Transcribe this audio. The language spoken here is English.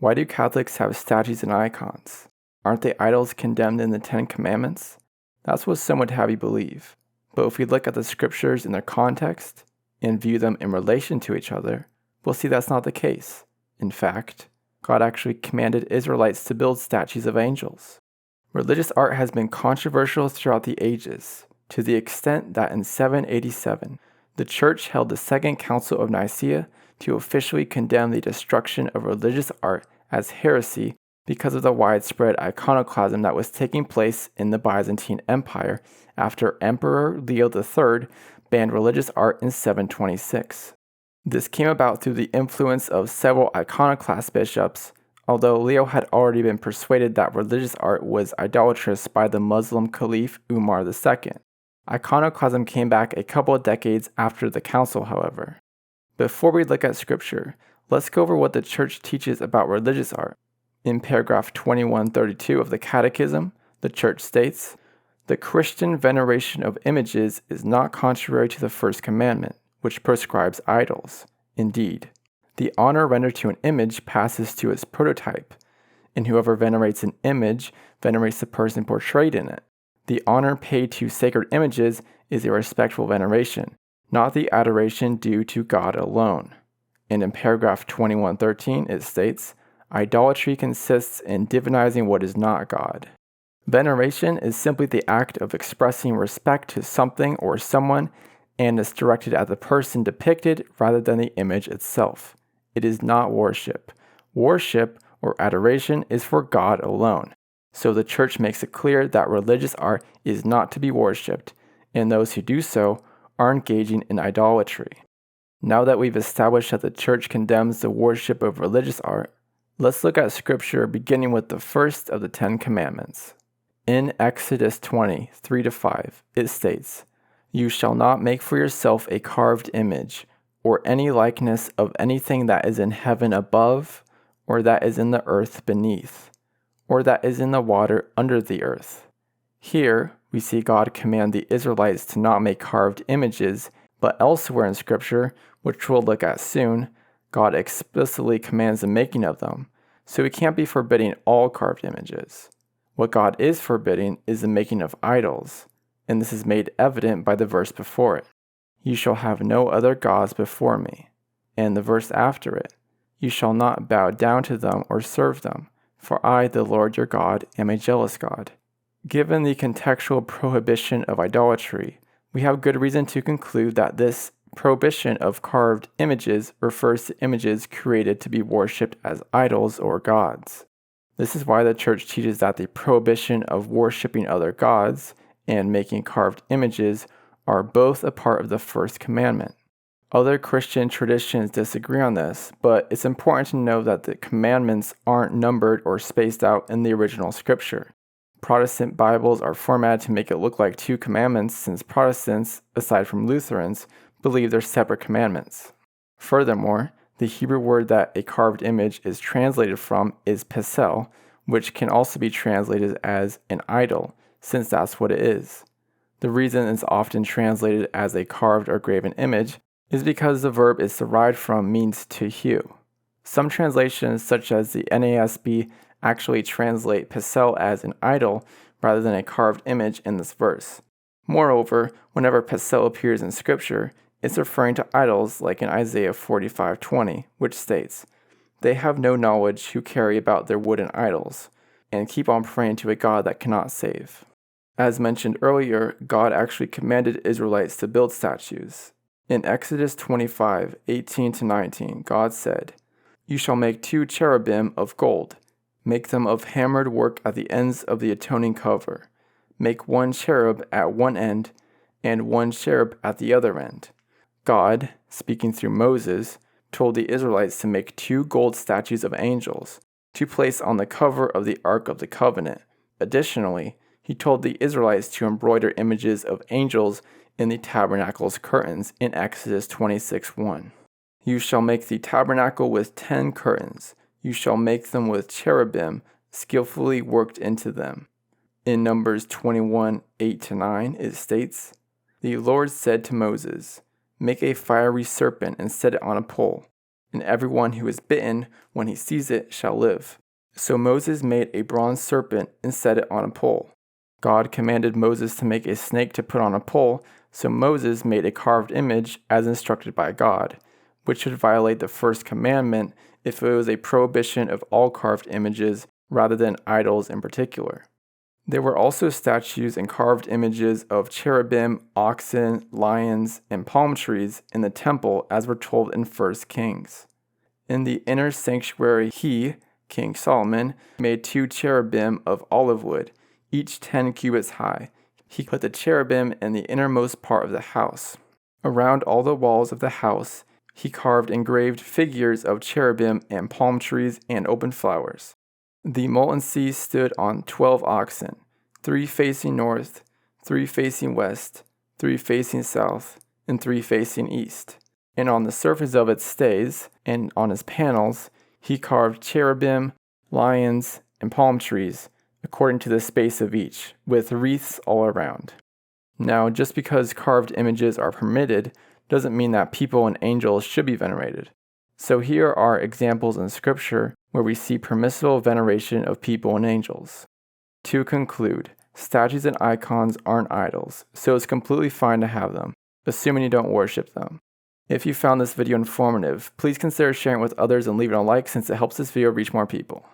Why do Catholics have statues and icons? Aren't they idols condemned in the Ten Commandments? That's what some would have you believe. But if we look at the scriptures in their context and view them in relation to each other, we'll see that's not the case. In fact, God actually commanded Israelites to build statues of angels. Religious art has been controversial throughout the ages, to the extent that in 787, the Church held the Second Council of Nicaea to officially condemn the destruction of religious art as heresy because of the widespread iconoclasm that was taking place in the Byzantine Empire after Emperor Leo III banned religious art in 726. This came about through the influence of several iconoclast bishops, although Leo had already been persuaded that religious art was idolatrous by the Muslim Caliph Umar II. Iconoclasm came back a couple of decades after the council, however. Before we look at scripture, let's go over what the Church teaches about religious art. In paragraph 2132 of the Catechism, the Church states, "The Christian veneration of images is not contrary to the First Commandment, which prescribes idols. Indeed, the honor rendered to an image passes to its prototype, and whoever venerates an image venerates the person portrayed in it. The honor paid to sacred images is a respectful veneration, not the adoration due to God alone." And in paragraph 2113 it states, "Idolatry consists in divinizing what is not God." Veneration is simply the act of expressing respect to something or someone, and is directed at the person depicted rather than the image itself. It is not worship. Worship or adoration is for God alone. So the Church makes it clear that religious art is not to be worshipped, and those who do so are engaging in idolatry. Now that we've established that the Church condemns the worship of religious art, let's look at scripture beginning with the first of the Ten Commandments. In Exodus 20, 3-5, it states, "You shall not make for yourself a carved image, or any likeness of anything that is in heaven above, or that is in the earth beneath, or that is in the water under the earth." Here, we see God command the Israelites to not make carved images, but elsewhere in Scripture, which we'll look at soon, God explicitly commands the making of them, so He can't be forbidding all carved images. What God is forbidding is the making of idols, and this is made evident by the verse before it. "You shall have no other gods before me." And the verse after it, "You shall not bow down to them or serve them, for I, the Lord your God, am a jealous God." Given the contextual prohibition of idolatry, we have good reason to conclude that this prohibition of carved images refers to images created to be worshipped as idols or gods. This is why the Church teaches that the prohibition of worshiping other gods and making carved images are both a part of the First Commandment. Other Christian traditions disagree on this, but it's important to know that the commandments aren't numbered or spaced out in the original scripture. Protestant Bibles are formatted to make it look like two commandments, since Protestants, aside from Lutherans, believe they're separate commandments. Furthermore, the Hebrew word that a carved image is translated from is pesel, which can also be translated as an idol, since that's what it is. The reason it's often translated as a carved or graven image is because the verb it's derived from means to hew. Some translations, such as the NASB, actually translate pesel as an idol rather than a carved image in this verse. Moreover, whenever pesel appears in Scripture, it's referring to idols like in Isaiah 45:20, which states, "They have no knowledge who carry about their wooden idols, and keep on praying to a God that cannot save." As mentioned earlier, God actually commanded Israelites to build statues. In Exodus 25:18-19, God said, "You shall make 2 cherubim of gold. Make them of hammered work at the ends of the atoning cover. Make 1 cherub at one end, and 1 cherub at the other end." God, speaking through Moses, told the Israelites to make 2 gold statues of angels to place on the cover of the Ark of the Covenant. Additionally, He told the Israelites to embroider images of angels in the tabernacle's curtains in Exodus 26:1. "You shall make the tabernacle with 10 curtains. You shall make them with cherubim skillfully worked into them." In Numbers 21:8-9, it states, "The Lord said to Moses, 'Make a fiery serpent and set it on a pole. and everyone who is bitten, when he sees it, shall live. So Moses made a bronze serpent and set it on a pole. God commanded Moses to make a snake to put on a pole, so Moses made a carved image as instructed by God, which would violate the First Commandment if it was a prohibition of all carved images rather than idols in particular. There were also statues and carved images of cherubim, oxen, lions, and palm trees in the temple, as we're told in First Kings. In the inner sanctuary, King Solomon, made 2 cherubim of olive wood, each 10 cubits high. He put the cherubim in the innermost part of the house. Around all the walls of the house, he carved engraved figures of cherubim and palm trees and open flowers. The molten sea stood on 12 oxen, 3 facing north, 3 facing west, 3 facing south, and 3 facing east. And on the surface of its stays and on its panels, he carved cherubim, lions, and palm trees, according to the space of each, with wreaths all around. Now, just because carved images are permitted doesn't mean that people and angels should be venerated. So here are examples in Scripture where we see permissible veneration of people and angels. To conclude, statues and icons aren't idols, so it's completely fine to have them, assuming you don't worship them. If you found this video informative, please consider sharing it with others and leaving a like since it helps this video reach more people.